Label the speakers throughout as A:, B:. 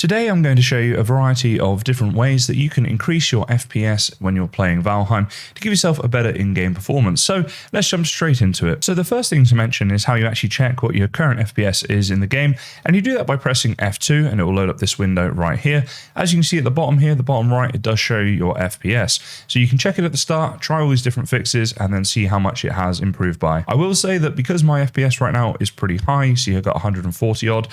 A: Today I'm going to show you a variety of different ways that you can increase your FPS when you're playing Valheim to give yourself a better in-game performance. So let's jump straight into it. So the first thing to mention is how you actually check what your current FPS is in the game, and you do that by pressing F2 and it will load up this window right here. As you can see at the bottom here, the bottom right, it does show you your FPS. So you can check it at the start, try all these different fixes, and then see how much it has improved by. I will say that because my FPS right now is pretty high, you see I've got 140 odd,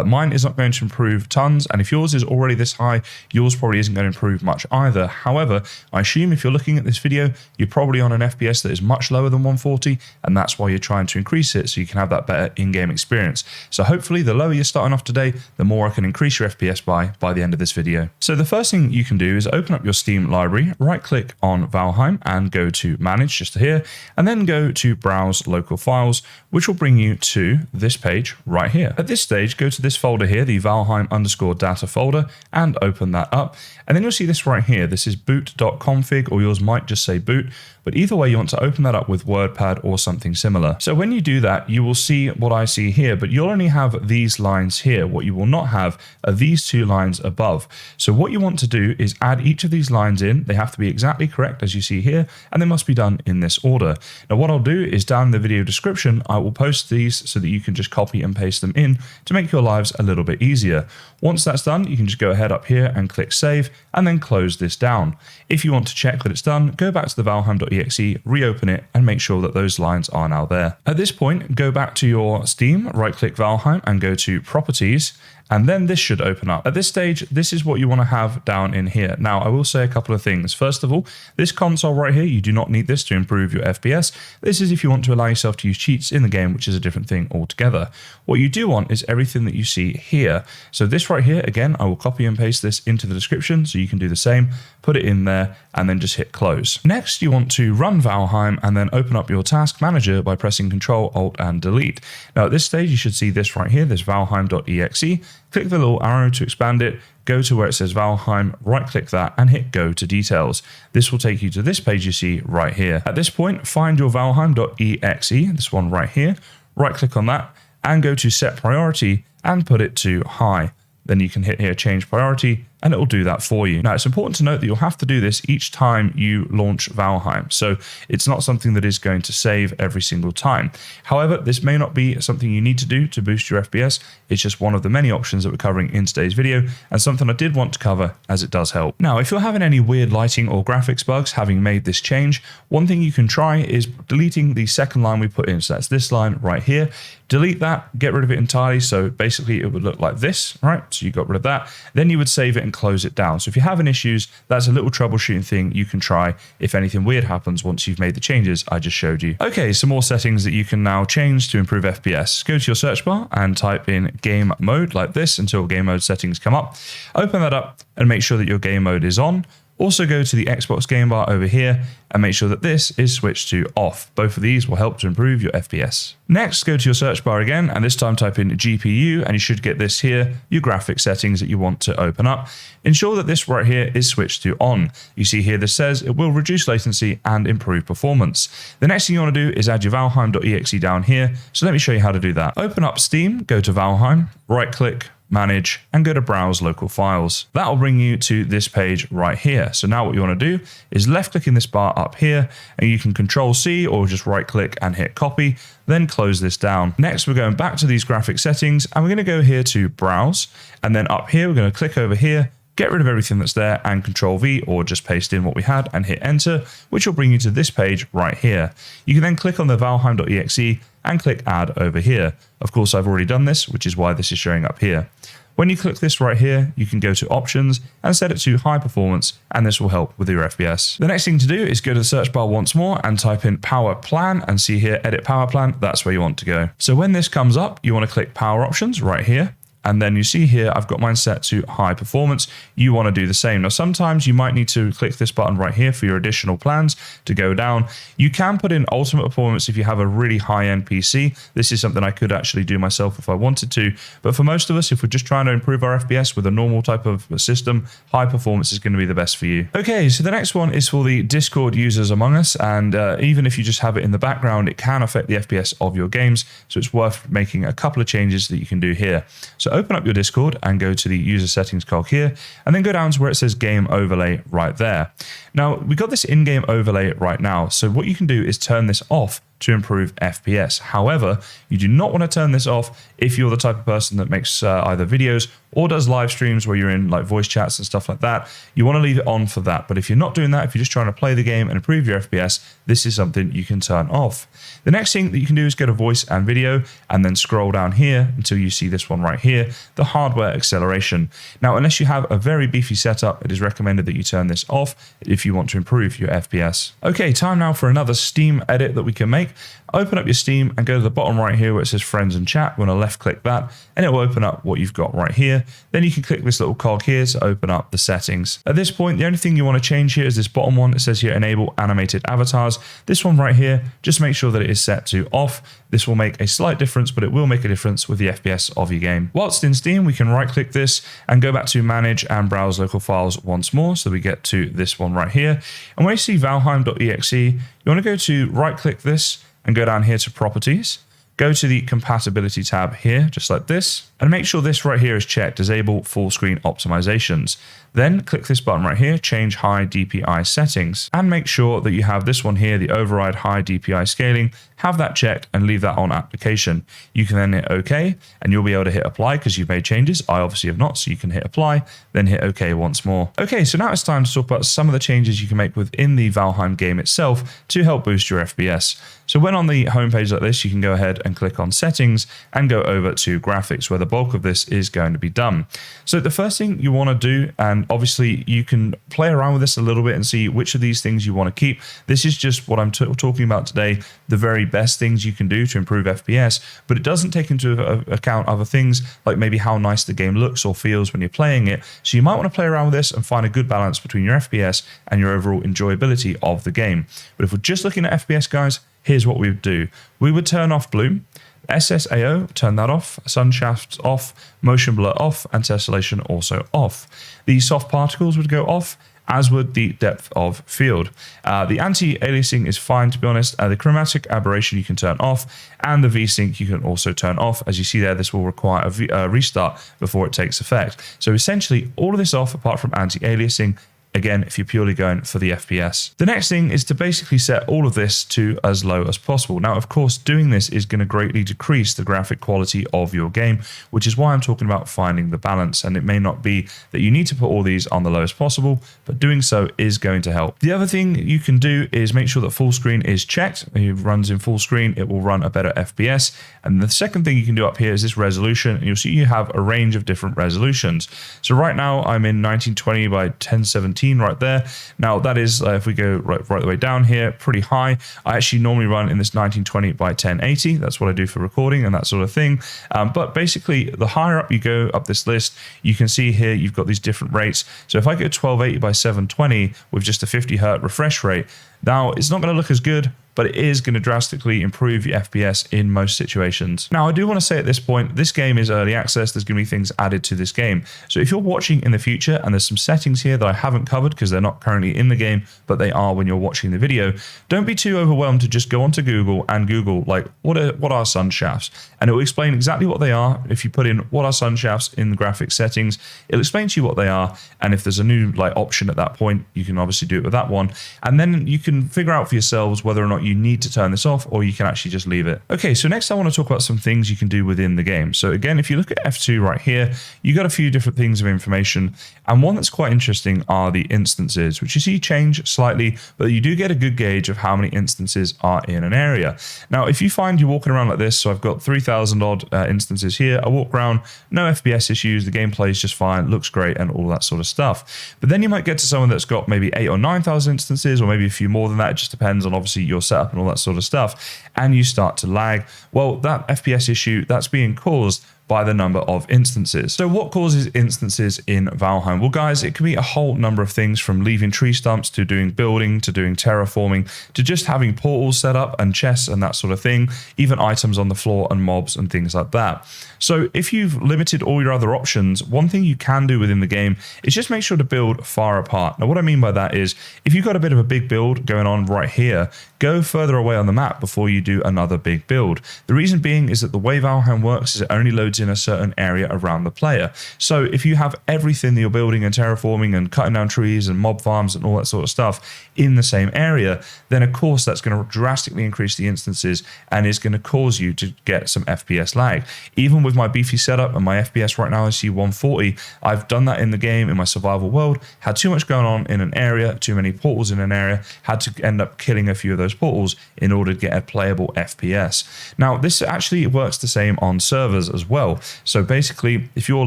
A: mine is not going to improve tons. And if yours is already this high, yours probably isn't going to improve much either. However, I assume if you're looking at this video, you're probably on an FPS that is much lower than 140, and that's why you're trying to increase it so you can have that better in-game experience. So hopefully the lower you're starting off today, the more I can increase your FPS by the end of this video. So the first thing you can do is open up your Steam library, right click on Valheim and go to Manage just here, and then go to Browse Local Files, which will bring you to this page right here. At this stage, go to this folder here, the Valheim_data folder, and open that up. And then you'll see this right here. This is boot.config, or yours might just say boot, but either way you want to open that up with WordPad or something similar. So when you do that, you will see what I see here, but you'll only have these lines here. What you will not have are these two lines above. So what you want to do is add each of these lines in. They have to be exactly correct as you see here, and they must be done in this order. Now what I'll do is down in the video description, I will post these so that you can just copy and paste them in to make your lives a little bit easier. Once that's done, you can just go ahead up here and click save and then close this down. If you want to check that it's done, go back to the Valheim.exe, reopen it and make sure that those lines are now there. At this point, go back to your Steam, right click Valheim and go to Properties, and then this should open up. At this stage, this is what you want to have down in here. Now, I will say a couple of things. First of all, this console right here, you do not need this to improve your FPS. This is if you want to allow yourself to use cheats in the game, which is a different thing altogether. What you do want is everything that you see here. So this right here, again, I will copy and paste this into the description so you can do the same, put it in there, and then just hit close. Next, you want to run Valheim and then open up your task manager by pressing Control, Alt, and Delete. Now at this stage, you should see this right here, this Valheim.exe. Click the little arrow to expand it, go to where it says Valheim, right click that and hit go to details. This will take you to this page you see right here. At this point, find your Valheim.exe, this one right here, right click on that and go to set priority and put it to high. Then you can hit here change priority and it will do that for you. Now it's important to note that you'll have to do this each time you launch Valheim. So it's not something that is going to save every single time. However, this may not be something you need to do to boost your FPS. It's just one of the many options that we're covering in today's video and something I did want to cover as it does help. Now, if you're having any weird lighting or graphics bugs having made this change, one thing you can try is deleting the second line we put in. So that's this line right here. Delete that, get rid of it entirely. So basically it would look like this, right? So you got rid of that. Then you would save it and close it down. So if you're having issues, that's a little troubleshooting thing you can try if anything weird happens once you've made the changes I just showed you. Okay, some more settings that you can now change to improve FPS. Go to your search bar and type in game mode like this until game mode settings come up. Open that up and make sure that your game mode is on. Also go to the Xbox game bar over here and make sure that this is switched to off. Both of these will help to improve your FPS. Next, go to your search bar again and this time type in GPU and you should get this here, your graphics settings that you want to open up. Ensure that this right here is switched to on. You see here this says it will reduce latency and improve performance. The next thing you want to do is add your Valheim.exe down here. So let me show you how to do that. Open up Steam, go to Valheim, right click, Manage, and go to Browse Local Files. That will bring you to this page right here. So now what you want to do is left click in this bar up here and you can Control C or just right click and hit copy, then close this down. Next, we're going back to these graphic settings and we're going to go here to Browse, and then up here, we're going to click over here, get rid of everything that's there and Control V or just paste in what we had and hit enter, which will bring you to this page right here. You can then click on the Valheim.exe and click add over here. Of course, I've already done this, which is why this is showing up here. When you click this right here, you can go to options and set it to high performance, and this will help with your FPS. The next thing to do is go to the search bar once more and type in power plan and see here, edit power plan. That's where you want to go. So when this comes up, you want to click power options right here. And then you see here, I've got mine set to high performance. You want to do the same. Now, sometimes you might need to click this button right here for your additional plans to go down. You can put in ultimate performance if you have a really high-end PC. This is something I could actually do myself if I wanted to. But for most of us, if we're just trying to improve our FPS with a normal type of system, high performance is going to be the best for you. Okay, so the next one is for the Discord users among us. And even if you just have it in the background, it can affect the FPS of your games. So it's worth making a couple of changes that you can do here. So open up your Discord and go to the user settings cog here, and then go down to where it says game overlay right there. Now, we got this in-game overlay right now. So what you can do is turn this off to improve FPS. However, you do not want to turn this off if you're the type of person that makes either videos or does live streams where you're in like voice chats and stuff like that. You want to leave it on for that. But if you're not doing that, if you're just trying to play the game and improve your FPS, this is something you can turn off. The next thing that you can do is go to voice and video and then scroll down here until you see this one right here, the hardware acceleration. Now, unless you have a very beefy setup, it is recommended that you turn this off if you want to improve your FPS. Okay, time now for another Steam edit that we can make. Open up your Steam and go to the bottom right here where it says friends and chat. We're going to left click that and it will open up what you've got right here. Then you can click this little cog here to open up the settings. At this point, the only thing you want to change here is this bottom one. It says here enable animated avatars. This one right here, just make sure that it is set to off. This will make a slight difference, but it will make a difference with the FPS of your game. Whilst in Steam, we can right click this and go back to manage and browse local files once more. So we get to this one right here. And where you see valheim.exe, you want to go to right click this and go down here to properties. Go to the compatibility tab here, just like this, and make sure this right here is checked, disable full screen optimizations. Then click this button right here, change high DPI settings, and make sure that you have this one here, the override high DPI scaling, have that checked and leave that on application. You can then hit OK and you'll be able to hit apply because you've made changes. I obviously have not, so you can hit apply, then hit OK once more. Okay, so now it's time to talk about some of the changes you can make within the Valheim game itself to help boost your FPS. So when on the homepage like this, you can go ahead and click on settings and go over to graphics where the bulk of this is going to be done. So the first thing you want to do, and obviously you can play around with this a little bit and see which of these things you want to keep. This is just what I'm talking about today, the very best things you can do to improve FPS, but it doesn't take into account other things like maybe how nice the game looks or feels when you're playing it. So you might want to play around with this and find a good balance between your FPS and your overall enjoyability of the game. But if we're just looking at FPS, guys, here's what we would do. We would turn off bloom, SSAO, turn that off, sun shafts off, motion blur off, and tessellation also off. The soft particles would go off, as would the depth of field. The anti-aliasing is fine, to be honest. The chromatic aberration you can turn off, and the VSync you can also turn off. As you see there, this will require a restart before it takes effect. So essentially, all of this off apart from anti-aliasing. Again, if you're purely going for the FPS. The next thing is to basically set all of this to as low as possible. Now, of course, doing this is going to greatly decrease the graphic quality of your game, which is why I'm talking about finding the balance. And it may not be that you need to put all these on the lowest possible, but doing so is going to help. The other thing you can do is make sure that full screen is checked. If it runs in full screen, it will run a better FPS. And the second thing you can do up here is this resolution. And you'll see you have a range of different resolutions. So right now I'm in 1920 by 1070 right there. Now that is, if we go right the way down here, pretty high. I actually normally run in this 1920 by 1080. That's what I do for recording and that sort of thing. But basically, the higher up you go up this list, you can see here you've got these different rates. So if I go 1280 by 720 with just a 50 hertz refresh rate, now it's not going to look as good, but it is going to drastically improve your FPS in most situations. Now, I do want to say at this point, this game is early access. There's going to be things added to this game. So if you're watching in the future and there's some settings here that I haven't covered because they're not currently in the game, but they are when you're watching the video, don't be too overwhelmed to just go onto Google and Google, like, what are sun shafts? And it will explain exactly what they are. If you put in what are sun shafts in the graphics settings, it'll explain to you what they are. And if there's a new option at that point, you can obviously do it with that one. And then you can figure out for yourselves whether or not you need to turn this off or you can actually just leave it. Okay, so next I want to talk about some things you can do within the game. So again, if you look at F2 right here, you got a few different things of information. And one that's quite interesting are the instances, which you see change slightly, but you do get a good gauge of how many instances are in an area. Now, if you find you're walking around like this, so I've got 3,000 odd instances here, I walk around, no FPS issues, the gameplay is just fine, looks great, and all that sort of stuff. But then you might get to someone that's got maybe 8,000 or 9,000 instances, or maybe a few more than that. It just depends on obviously your setup and all that sort of stuff, and you start to lag. Well, that FPS issue, that's being caused by the number of instances. So what causes instances in Valheim? Well, guys, it can be a whole number of things, from leaving tree stumps to doing building to doing terraforming to just having portals set up and chests and that sort of thing, even items on the floor and mobs and things like that. So if you've limited all your other options, one thing you can do within the game is just make sure to build far apart. Now, what I mean by that is if you've got a bit of a big build going on right here, go further away on the map before you do another big build. The reason being is that the way Valheim works is it only loads in a certain area around the player. So if you have everything that you're building and terraforming and cutting down trees and mob farms and all that sort of stuff in the same area, then of course that's going to drastically increase the instances and is going to cause you to get some FPS lag. Even with my beefy setup and my FPS right now, I see 140, I've done that in the game in my survival world, had too much going on in an area, too many portals in an area, had to end up killing a few of those portals in order to get a playable FPS. Now, this actually works the same on servers as well. So basically, if you're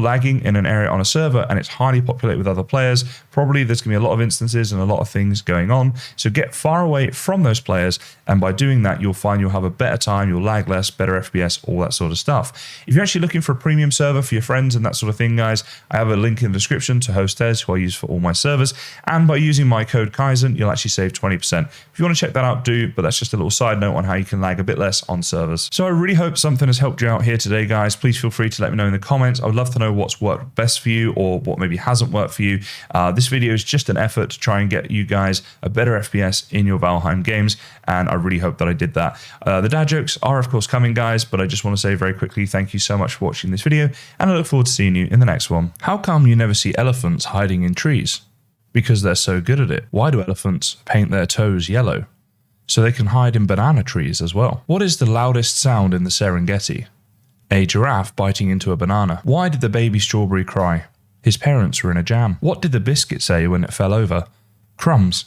A: lagging in an area on a server and it's highly populated with other players, probably there's going to be a lot of instances and a lot of things going on. So get far away from those players, and by doing that, you'll find you'll have a better time, you'll lag less, better FPS, all that sort of stuff. If you're actually looking for a premium server for your friends and that sort of thing, guys, I have a link in the description to Hostess, who I use for all my servers, and by using my code Kaizen, you'll actually save 20%. If you want to check that out, do, but that's just a little side note on how you can lag a bit less on servers. So I really hope something has helped you out here today, guys. Please feel free to let me know in the comments. I would love to know what's worked best for you or what maybe hasn't worked for you. This video is just an effort to try and get you guys a better FPS in your Valheim games, and I really hope that I did that. The dad jokes are of course coming, guys, but I just want to say very quickly, thank you so much for watching this video, and I look forward to seeing you in the next one. How come you never see elephants hiding in trees? Because they're so good at it. Why do elephants paint their toes yellow? So they can hide in banana trees as well. What is the loudest sound in the Serengeti? A giraffe biting into a banana. Why did the baby strawberry cry? His parents were in a jam. What did the biscuit say when it fell over? Crumbs.